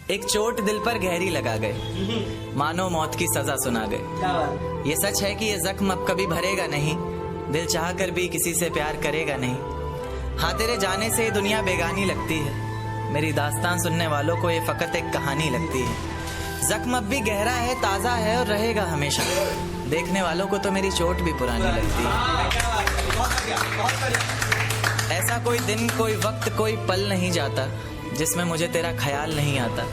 एक चोट दिल पर गहरी लगा गए, मानो मौत की सजा सुना गए। ये सच है कि ये जख्म अब कभी भरेगा नहीं, दिल चाह कर भी किसी से प्यार करेगा नहीं। हाँ, तेरे जाने से दुनिया बेगानी लगती है, मेरी दास्तान सुनने वालों को ये फकत एक कहानी लगती है। जख्म अब भी गहरा है, ताज़ा है और रहेगा हमेशा, देखने वालों को तो मेरी चोट भी पुरानी लगती है। ऐसा कोई दिन, कोई वक्त, कोई पल नहीं जाता जिसमें मुझे तेरा ख्याल नहीं आता।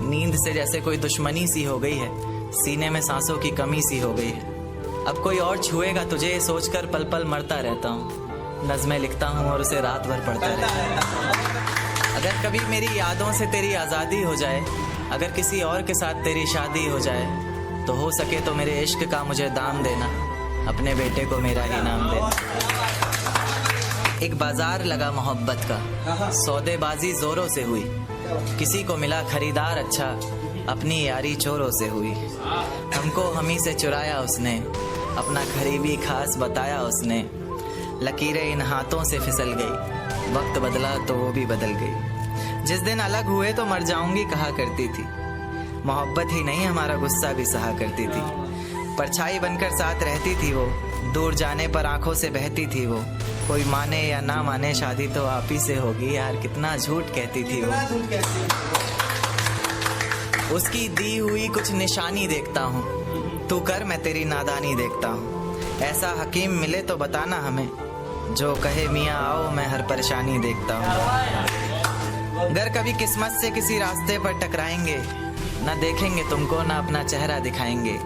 नींद से जैसे कोई दुश्मनी सी हो गई है, सीने में सांसों की कमी सी हो गई है। अब कोई और छुएगा तुझे ये सोचकर पल पल मरता रहता हूँ, नज़्में लिखता हूँ और उसे रात भर पढ़ता रहता हूँ। अगर कभी मेरी यादों से तेरी आज़ादी हो जाए, अगर किसी और के साथ तेरी शादी हो जाए, तो हो सके तो मेरे इश्क का मुझे दाम देना, अपने बेटे को मेरा ही नाम देना। एक बाजार लगा मोहब्बत का, सौदेबाजी जोरों से हुई, किसी को मिला खरीदार अच्छा, अपनी यारी चोरों से हुई। हमको हमी से चुराया उसने, अपना करीबी खास बताया उसने। लकीरें इन हाथों से फिसल गई, वक्त बदला तो वो भी बदल गई। जिस दिन अलग हुए तो मर जाऊंगी कहा करती थी, मोहब्बत ही नहीं हमारा गुस्सा भी सहा करती थी। परछाई बनकर साथ रहती थी वो, दूर जाने पर आंखों से बहती थी वो। कोई माने या ना माने शादी तो आप ही से होगी, यार कितना झूठ कहती थी वो। उसकी दी हुई कुछ निशानी देखता हूँ, तू कर मैं तेरी नादानी देखता हूँ। ऐसा हकीम मिले तो बताना हमें, जो कहे मियाँ आओ मैं हर परेशानी देखता हूँ। अगर कभी किस्मत से किसी रास्ते पर टकराएंगे, न देखेंगे तुमको न अपना चेहरा दिखाएंगे।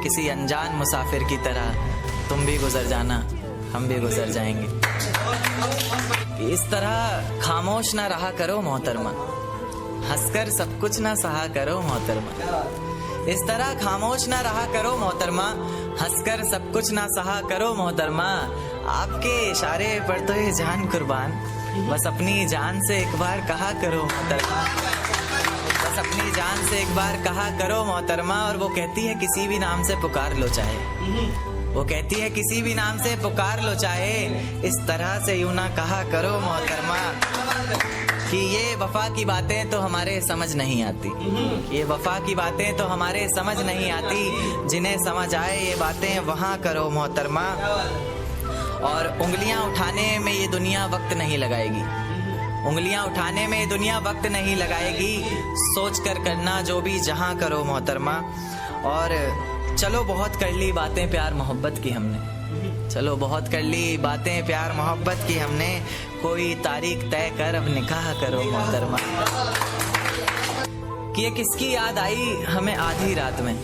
किसी अनजान मुसाफिर की तरह तुम भी गुजर जाना, हम भी गुजर जाएंगे। इस तरह खामोश ना रहा करो मोहतरमा, हंसकर सब कुछ ना सहा करो मोहतरमा। इस तरह खामोश ना रहा करो मोहतरमा, हंसकर सब कुछ ना सहा करो मोहतरमा। आपके इशारे पर तो ये जान कुर्बान, बस अपनी जान से एक बार कहा करो मोहतरमा, बस अपनी जान से एक बार कहा करो मोहतरमा। और वो कहती है किसी भी नाम से पुकार लो चाहे, वो कहती है किसी भी नाम से पुकार लो चाहे, इस तरह से यूं ना कहा करो मोहतरमा। कि ये वफा की बातें तो हमारे समझ नहीं आती, ये वफा की बातें तो हमारे समझ नहीं आती। जिन्हें समझ आए ये बातें वहाँ करो मोहतरमा। और उंगलियां उठाने में ये दुनिया वक्त नहीं लगाएगी, उंगलियां उठाने में ये दुनिया वक्त नहीं लगाएगी। सोच कर करना जो भी जहाँ करो मोहतरमा। और चलो बहुत कर ली बातें प्यार मोहब्बत की हमने, चलो बहुत कर ली बातें प्यार मोहब्बत की हमने। कोई तारीख तय कर अब निकाह करो मोहतरमा। कि ये किसकी याद आई हमें आधी रात में,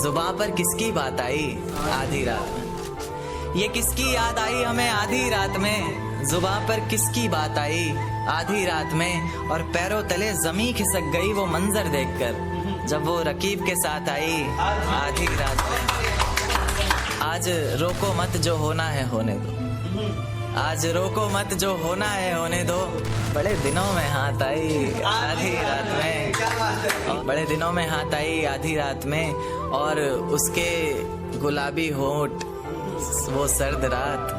जुबां पर किसकी बात आई आधी रात में। ये किसकी याद आई हमें आधी रात में, जुबां पर किसकी बात आई आधी रात में। और पैरों तले जमीन खिसक गई वो मंजर देखकर, जब वो रकीब के साथ आई आधी रात में। आज रोको मत जो होना है होने दो, आज रोको मत जो होना है होने दो। बड़े दिनों में हाथ आई आधी रात में, बड़े दिनों में हाथ आई आधी रात में। और उसके गुलाबी होंठ वो सर्द रात,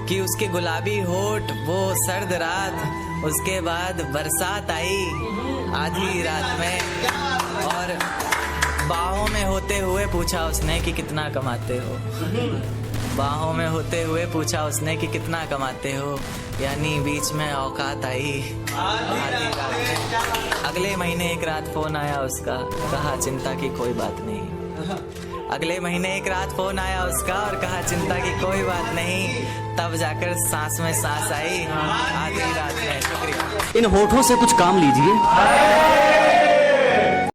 कि उसके गुलाबी होठ वो सर्द रात। उसके बाद बरसात आई आधी रात में। और बाहों में होते हुए पूछा उसने कि कितना कमाते हो, बाहों में होते हुए पूछा उसने कि कितना कमाते हो। यानी बीच में औकात आई आधी रात में। अगले महीने एक रात फोन आया उसका, कहा चिंता की कोई बात नहीं। अगले महीने एक रात फोन आया उसका और कहा चिंता की कोई बात नहीं। तब जाकर सांस में सांस आई आधी रात में। शुक्रिया। इन होठों से कुछ काम लीजिए।